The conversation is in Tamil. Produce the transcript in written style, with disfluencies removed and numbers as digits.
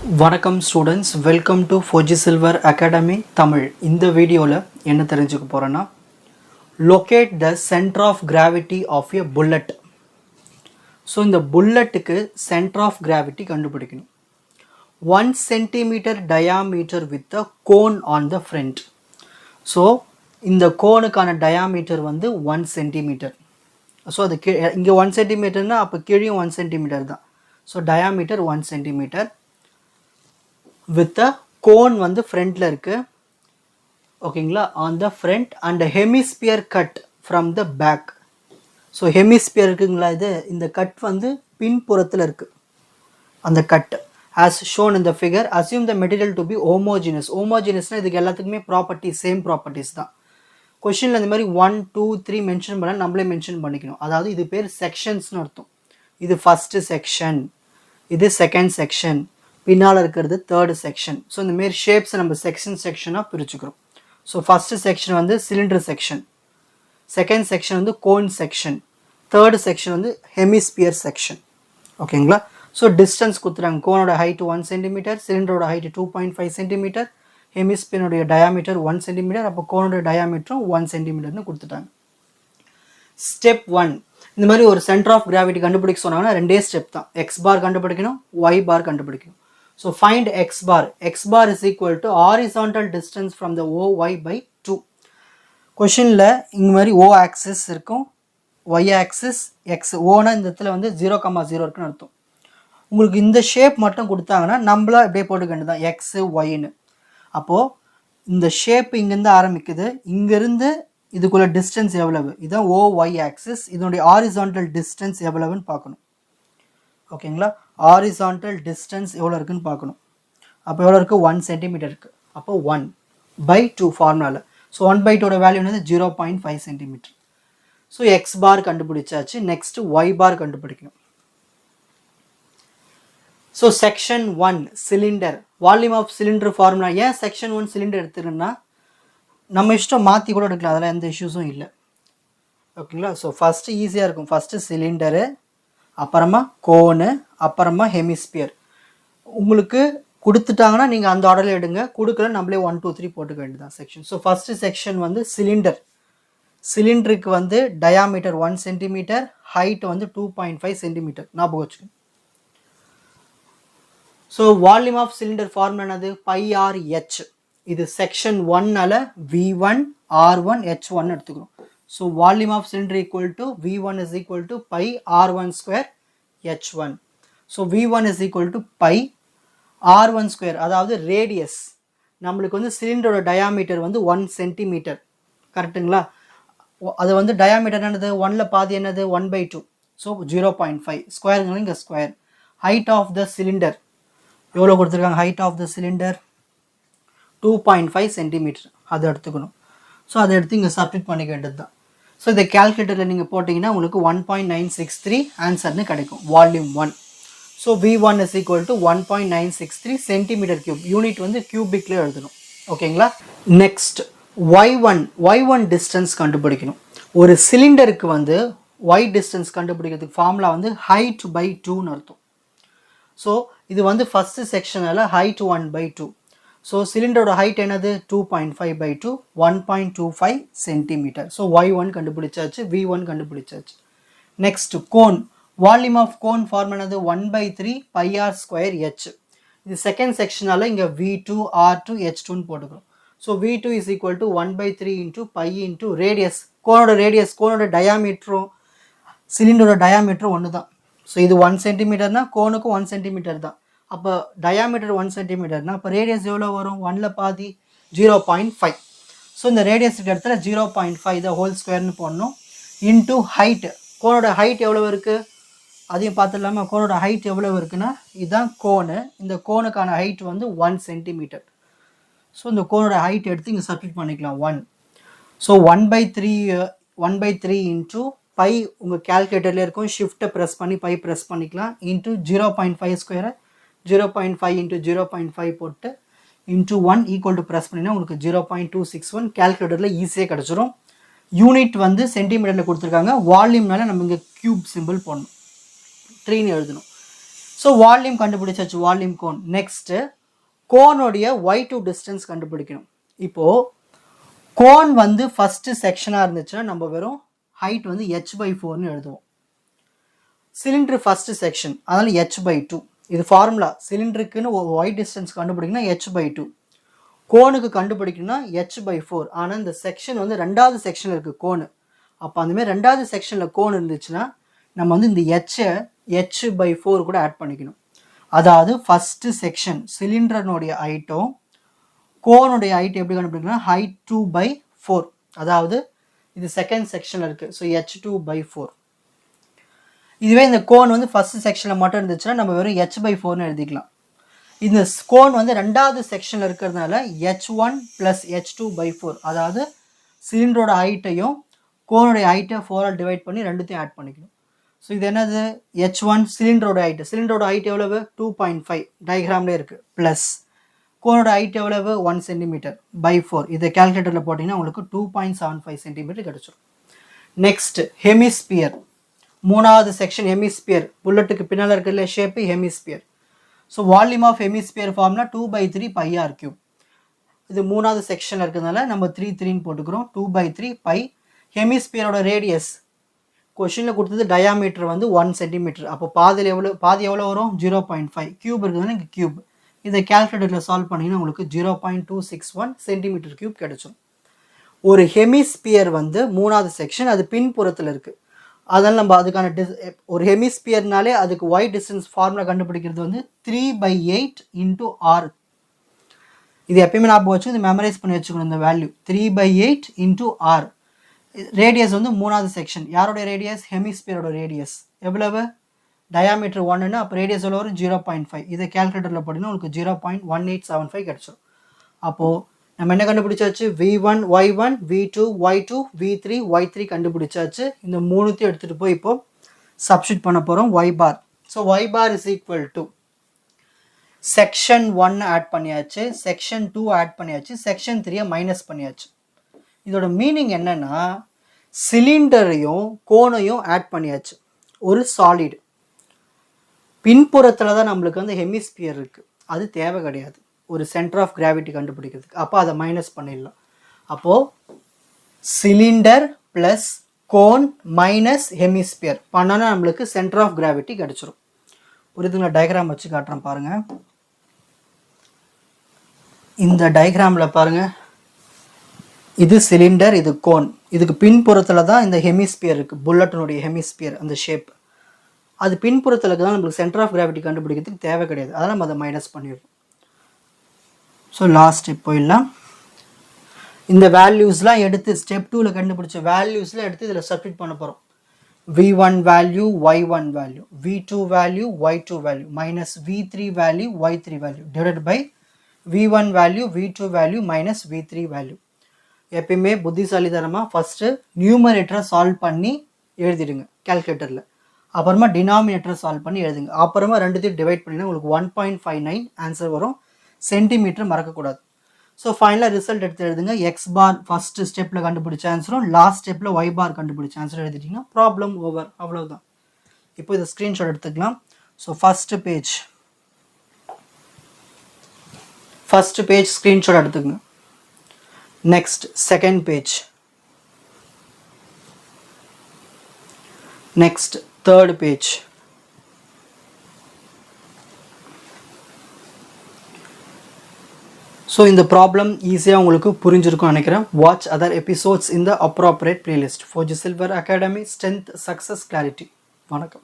வணக்கம் students, welcome to Fauji silver academy Tamil. இந்த வீடியோவில் என்ன தெரிஞ்சுக்க போகிறேன்னா, locate the centre of gravity of a bullet. So இந்த புல்லட்டுக்கு சென்டர் ஆஃப் கிராவிட்டி கண்டுபிடிக்கணும். 1 centimeter diameter with a cone on the front. So இந்த கோனுக்கான டயாமீட்டர் வந்து 1 centimeter. ஸோ அது இங்கே 1 centimeterனா அப்போ கீழேயும் 1 centimeter தான். So diameter 1 centimeter with a cone வந்து ஃப்ரண்ட்டில் இருக்குது. ஓகேங்களா, on the front and hemisphere cut from the back. So hemisphere இருக்குங்களா, இந்த கட் வந்து பின்புறத்தில் இருக்குது. அந்த cut as shown in the figure, assume the material to be homogeneous. homogeneousனா இதுக்கு எல்லாத்துக்குமே ப்ராப்பர்ட்டி சேம் ப்ராப்பர்ட்டிஸ் தான். கொஷினில் இந்த மாதிரி 1 2 3 மென்ஷன் பண்ண நம்மளே மென்ஷன் பண்ணிக்கணும். அதாவது இது பேர் செக்ஷன்ஸ்னு அர்த்தம். இது ஃபஸ்ட்டு செக்ஷன், இது செகண்ட் செக்ஷன், பின்னால் இருக்கிறது தேர்டு செக்ஷன். ஸோ இந்த மாரி ஷேப்ஸை நம்ம செக்ஷனாக பிரிச்சுக்கிறோம். ஸோ ஃபஸ்ட்டு செக்ஷன் வந்து சிலிண்டர் செக்ஷன், செகண்ட் செக்ஷன் வந்து கோன் செக்ஷன், தேர்டு செக்ஷன் வந்து ஹெமிஸ்பியர் செக்ஷன். ஓகேங்களா, ஸோ டிஸ்டன்ஸ் கொடுத்துறாங்க. கோனோட ஹைட்டு 1 centimeter, சிலிண்டரோட ஹைட்டு 2.5 centimeter, ஹெமிஸ்பியனுடைய டயாமீட்டர் 1 centimeter, அப்போ கோனோட டயாமீட்டரும் 1 centimeterன்னு கொடுத்துட்டாங்க. ஸ்டெப் 1, இந்த மாதிரி ஒரு சென்டர் ஆஃப் கிராவிட்டி கண்டுபிடிக்க சொன்னாங்கன்னா ரெண்டே ஸ்டெப் தான். எக்ஸ் பார் கண்டுபிடிக்கணும், ஒய் பார் கண்டுபிடிக்கணும். So find x bar. X bar is equal to horizontal distance from the OY by 2. கொஷினில் இங்கே மாதிரி O axis இருக்கும், Y axis X. ஓனா இந்த இடத்துல வந்து 0,0 இருக்குன்னு அர்த்தம். உங்களுக்கு இந்த ஷேப் மட்டும் கொடுத்தாங்கன்னா நம்மளா இப்படியே போட்டுக்க வேண்டியதான் எக்ஸு ஒய்ன்னு. அப்போது இந்த ஷேப் இங்கேருந்து ஆரம்பிக்குது, இங்கேருந்து இதுக்குள்ள டிஸ்டன்ஸ் எவ்வளவு, இதுதான் OY axis. இதனுடைய ஹாரிசான்டல் டிஸ்டன்ஸ் எவ்வளவுன்னு பார்க்கணும். ஓகேங்களா, ஹாரிசான்டல் டிஸ்டன்ஸ் எவ்வளோ இருக்குன்னு பார்க்கணும். அப்போ எவ்வளோ இருக்குது, 1 centimeter இருக்குது. அப்போ 1/2 ஃபார்முலாவில். ஸோ 1/2 வேல்யூ வந்து 0.5 centimeter. ஸோ எக்ஸ் பார் கண்டுபிடிச்சாச்சு. நெக்ஸ்ட் ஒய் பார் கண்டுபிடிக்கணும். So section 1 cylinder, volume of cylinder formula. ஏன் செக்ஷன் 1 சிலிண்டர் எடுத்துருன்னா நம்ம இஷ்டம் மாற்றி கூட எடுக்கலாம், அதெல்லாம் எந்த இஷ்யூஸும் இல்லை. ஓகேங்களா, ஸோ ஃபஸ்ட்டு ஈஸியாக இருக்கும். ஃபஸ்ட்டு சிலிண்டரு, அப்புறமா கோனு, அப்புறமா ஹெமிஸ்பியர். உங்களுக்கு கொடுத்துட்டாங்கன்னா நீங்கள் அந்த ஆர்டரில் எடுங்க, கொடுக்கல நம்மளே 1 2 3 போட்டுக்க வேண்டியதான் செக்ஷன். ஸோ ஃபஸ்ட்டு செக்ஷன் வந்து சிலிண்டர். சிலிண்டருக்கு வந்து டயாமீட்டர் 1 centimeter, ஹைட் வந்து 2.5 centimeter. ஞாபகம் வச்சுக்கோங்க. So volume of cylinder formula என்னது, πRh. இது செக்ஷன் 1னால V1 R1 H1 எடுத்துக்கிறோம். So volume of cylinder equal to V1 is equal to pi R1 square H1. So V1 is equal to pi R1 square, அதாவது ரேடியஸ். நம்மளுக்கு வந்து சிலிண்டரோட டயாமீட்டர் வந்து 1 centimeter. கரெக்டுங்களா, அது வந்து டயாமீட்டர் என்னது, 1ல் பாதி என்னது 1/2. ஸோ 0.5 ஸ்கொயருங்க, இங்கே square. Height of the cylinder எவ்வளோ கொடுத்துருக்காங்க, height of the cylinder 2.5 centimeter. அதை எடுத்துக்கணும். ஸோ அதை எடுத்து இங்கே சப்ஸ்டிட் பண்ணிக்க வேண்டியது தான். ஸோ இதை கேல்குலேட்டரில் நீங்கள் போட்டிங்கன்னா உங்களுக்கு 1.963 ஆன்சர்னு கிடைக்கும், volume 1. So V1 is equal to 1.963 centimeter cube. Unit வந்து கியூபிக்கில் எழுதணும். ஓகேங்களா, நெக்ஸ்ட் Y1 டிஸ்டன்ஸ் கண்டுபிடிக்கணும். ஒரு சிலிண்டருக்கு வந்து Y டிஸ்டன்ஸ் கண்டுபிடிக்கிறதுக்கு ஃபார்முலா வந்து ஹைட் பை 2ன்னு அர்த்தம். ஸோ இது வந்து ஃபஸ்ட்டு செக்ஷனில் ஹைட் 1/2. ஸோ சிலிண்டரோட ஹைட் என்னது 2.5/2, 1.25 centimeter. ஸோ Y1 கண்டுபிடிச்சாச்சு, V1 கண்டுபிடிச்சாச்சு. Next cone, volume of cone form என்னது 1/3 πr square h. இது செகண்ட் செக்ஷனால இங்கே V2 R2 H2ன்னு போட்டுக்கிறோம். So V2 is equal to 1/3 into pi into radius. கோனோட டயாமீட்டரும் சிலிண்டரோட டயாமீட்டரும் ஒன்று தான். ஸோ இது 1 centimeterனா கோனுக்கும் 1 centimeter தான். அப்போ டயாமீட்டர் 1 centimeterனா அப்போ ரேடியஸ் எவ்வளோ வரும், 1ல் பாதி 0.5. ஸோ இந்த ரேடியஸுக்கு இடத்துல 0.5 இதை ஹோல் ஸ்கொயர்னு போடணும். இன்ட்டு ஹைட்டு, கோனோட ஹைட் எவ்வளோ இருக்குது அதையும் பார்த்துடலாமா. கோனோட ஹைட் எவ்வளோ இருக்குன்னா இதுதான் கோனு, இந்த கோனுக்கான ஹைட் வந்து 1 centimeter. ஸோ இந்த கோனோட ஹைட் எடுத்து இங்கே சப்ஸ்டிட் பண்ணிக்கலாம் 1. ஸோ 1/3 இன்ட்டு பை உங்கள் கேல்குலேட்டரில் இருக்கும், ஷிஃப்ட்டை ப்ரெஸ் பண்ணி பை ப்ரெஸ் பண்ணிக்கலாம். இன்ட்டு 0.5 ஸ்கொயரை 0.5 into 0.5 போட்டு இன்ட்டு 1 ஈக்குவல் டு ப்ரெஸ் பண்ணினா உங்களுக்கு 0.261 கேல்குலேட்டரில் ஈஸியாக கிடச்சிரும். யூனிட் வந்து சென்டிமீட்டரில் கொடுத்துருக்காங்க, வால்யூம்னால நம்ம இங்கே க்யூப் சிம்பிள் போடணும், 3ன்னு எழுதணும். ஸோ வால்யூம் கண்டுபிடிச்சாச்சு, வால்யூம் கோன். நெக்ஸ்ட்டு கோனுடைய y2 டிஸ்டன்ஸ் கண்டுபிடிக்கணும். இப்போது கோன் வந்து ஃபஸ்ட்டு செக்ஷனாக இருந்துச்சுன்னா நம்ம வெறும் ஹைட் வந்து h/4ன்னு எழுதுவோம். சிலிண்டர் ஃபஸ்ட்டு செக்ஷன், அதனால் h/2. இது ஃபார்முலா. சிலிண்டருக்குன்னு y டிஸ்டன்ஸ் கண்டுபிடிக்கணும்னா h/2, கோனுக்கு கண்டுபிடிக்கணும்னா h/4. ஆனால் இந்த செக்ஷன் வந்து ரெண்டாவது செக்ஷனில் இருக்குது கோனு. அப்போ அந்தமாதிரி ரெண்டாவது செக்ஷனில் கோன் இருந்துச்சுன்னா நம்ம வந்து இந்த h/4 கூட ஆட் பண்ணிக்கணும். அதாவது ஃபஸ்ட்டு செக்ஷன் சிலிண்டர்னுடைய ஹைட்டும் கோனுடைய ஹைட் எப்படி கண்டுபிடிக்கணும், ஹைட் 2/4. அதாவது இது செகண்ட் செக்ஷனில் இருக்குது, ஸோ h2/4. இதுவே இந்த கோன் வந்து ஃபஸ்ட் செக்ஷனில் மட்டும் இருந்துச்சுன்னா நம்ம வெறும் h/4ன்னு எழுதிக்கலாம். இந்த கோன் வந்து ரெண்டாவது செக்ஷனில் இருக்கிறதுனால h1 + h2/4. அதாவது சிலிண்டரோட ஹைட்டையும் கோனுடைய ஹைட்டை 4ஆல் டிவைட் பண்ணி ரெண்டுத்தையும் ஆட் பண்ணிக்கணும். ஸோ இது என்னது, h1 சிலிண்டரோட ஹைட்டு. சிலிண்டரோட ஹைட் எவ்வளவு, 2.5 டயக்ராம்லேயே இருக்குது. ப்ளஸ் கோனோட ஹைட் எவ்வளவு, 1 cm/4. இதை கேல்குலேட்டரில் போட்டிங்கன்னா உங்களுக்கு 2.75 cm கிடச்சிடும். நெக்ஸ்ட் ஹெமிஸ்பியர், மூணாவது செக்ஷன் ஹெமிஸ்பியர். புல்லட்டுக்கு பின்னால் இருக்கிற shape hemisphere. So volume of hemisphere ஃபார்ம்னா 2/3 πr3. இது மூணாவது செக்ஷனில் இருக்கிறதுனால நம்ம 3 போட்டுக்கிறோம். 2/3 π. ஹெமிஸ்பியரோட ரேடியஸ் கொஷினில் கொடுத்தது டயாமீட்டர் வந்து 1 cm. அப்போ பாதி எவ்வளோ வரும், 0.5. கியூப் இருக்குதுன்னா இங்கே கியூப். இதை கேல்குலேட்டரில் சால்வ் பண்ணிங்கன்னா உங்களுக்கு 0.261 cm3 கிடைச்சிடும். ஒரு ஹெமிஸ்பியர் வந்து மூணாவது செக்ஷன், அது பின்புறத்தில் இருக்குது. அதனால் நம்ம அதுக்கான ஒரு ஹெமிஸ்பியர்னாலே அதுக்கு y டிஸ்டன்ஸ் ஃபார்முலா கண்டுபிடிக்கிறது வந்து 3/8 × r. இது எப்பயுமே ஞாபகம் வச்சு இது மெமரைஸ் பண்ணி வச்சுக்கணும். இந்த வேல்யூ 3/8 × r. ரேடியஸ் வந்து மூணாவது செக்ஷன். யாரோடைய ரேடியஸ், ஹெமிஸ்பியரோட ரேடியஸ் எவ்வளவு, டயாமீட்டர் 1ன்னு. அப்போ ரேடியஸ் எவ்வளோ வரும், 0.5. இதை கேல்குலேட்டரில் போட்டிங்கன்னா உங்களுக்கு 0.1875 கிடச்சிடும். அப்போது நம்ம என்ன கண்டுபிடிச்சாச்சு, v1 y1, v2 y2, v3 y3 கண்டுபிடிச்சாச்சு. இந்த மூணுத்தையும் எடுத்துகிட்டு போய் இப்போ சப்ஸ்டிட் பண்ண போகிறோம் y bar. So y bar is equal to section 1 add பண்ணியாச்சு, செக்ஷன் 2 ஆட் பண்ணியாச்சு, செக்ஷன் 3 மைனஸ் பண்ணியாச்சு. இதோட மீனிங் என்னன்னா, சிலிண்டரையும் கோனையும் ஆட் பண்ணியாச்சு. ஒரு சாலிட் பின்புறத்தில் தான் நம்மளுக்கு வந்து ஹெமிஸ்பியர் இருக்குது, அது தேவை கிடையாது ஒரு சென்டர் ஆஃப் கிராவிட்டி கண்டுபிடிக்கிறதுக்கு. அப்போ அதை மைனஸ் பண்ணிடலாம். அப்போது cylinder plus cone minus hemisphere பண்ணோன்னா நம்மளுக்கு சென்டர் ஆஃப் கிராவிட்டி கிடச்சிரும். புரியுதுங்களா? டயக்ராம் வச்சு காட்டுறேன் பாருங்கள். இந்த டயக்ராமில் பாருங்கள், இது சிலிண்டர், இது கோன். இதுக்கு பின்புறத்தில் தான் இந்த ஹெமிஸ்பியர் இருக்குது, புல்லட்டினுடைய ஹெமிஸ்பியர் அந்த ஷேப். அது பின்புறத்தில் தான் நம்மளுக்கு சென்டர் ஆஃப் கிராவிட்டி கண்டுபிடிக்கிறதுக்கு தேவை கிடையாது, அதனால் நம்ம அதை மைனஸ் பண்ணிடுறோம். ஸோ லாஸ்ட் ஸ்டெப் போயிடலாம். இந்த வேல்யூஸ்லாம் எடுத்து ஸ்டெப் 2ல் கண்டுபிடிச்ச வேல்யூஸ்லாம் எடுத்து இதில் சப்ஸ்டிட் பண்ண போகிறோம். v1 value, y1 value, v2 value, y2 value, minus v3 value, y3 value, divided by v1 value, v2 value, minus v3 value. எப்பயுமே புத்திசாலித்தனமாக ஃபஸ்ட்டு நியூமரேட்டரை சால்வ் பண்ணி எழுதிடுங்க கேல்குலேட்டரில். அப்புறமா டினாமினேட்டரை சால்வ் பண்ணி எழுதுங்க. அப்புறமா ரெண்டுத்தையும் டிவைட் பண்ணினா உங்களுக்கு 1.59 ஆன்சர் வரும். சென்டிமீட்டர் மறக்கக்கூடாது. ஸோ ஃபைனலாக ரிசல்ட் எடுத்து எழுதுங்க. எக்ஸ் பார் ஃபஸ்ட்டு ஸ்டெப்பில் கண்டுபிடிச்ச ஆன்சரும் லாஸ்ட் ஸ்டெப்பில் ஒய் பார் கண்டுபிடிச்ச ஆன்சர் எழுதிட்டிங்கன்னா ப்ராப்ளம் ஓவர். அவ்வளோதான். இப்போ இதை ஸ்க்ரீன்ஷாட் எடுத்துக்கலாம். ஸோ ஃபஸ்ட்டு பேஜ் ஸ்க்ரீன்ஷாட் எடுத்துக்கங்க. Next second page, next third page, so இந்த ப்ராப்ளம் ஈஸியாக உங்களுக்கு புரிஞ்சிருக்கும் நினைக்கிறேன். வாட்ச் அதர் எபிசோட்ஸ் இன் த appropriate playlist. Four G silver academy, strength, success, clarity. வணக்கம்.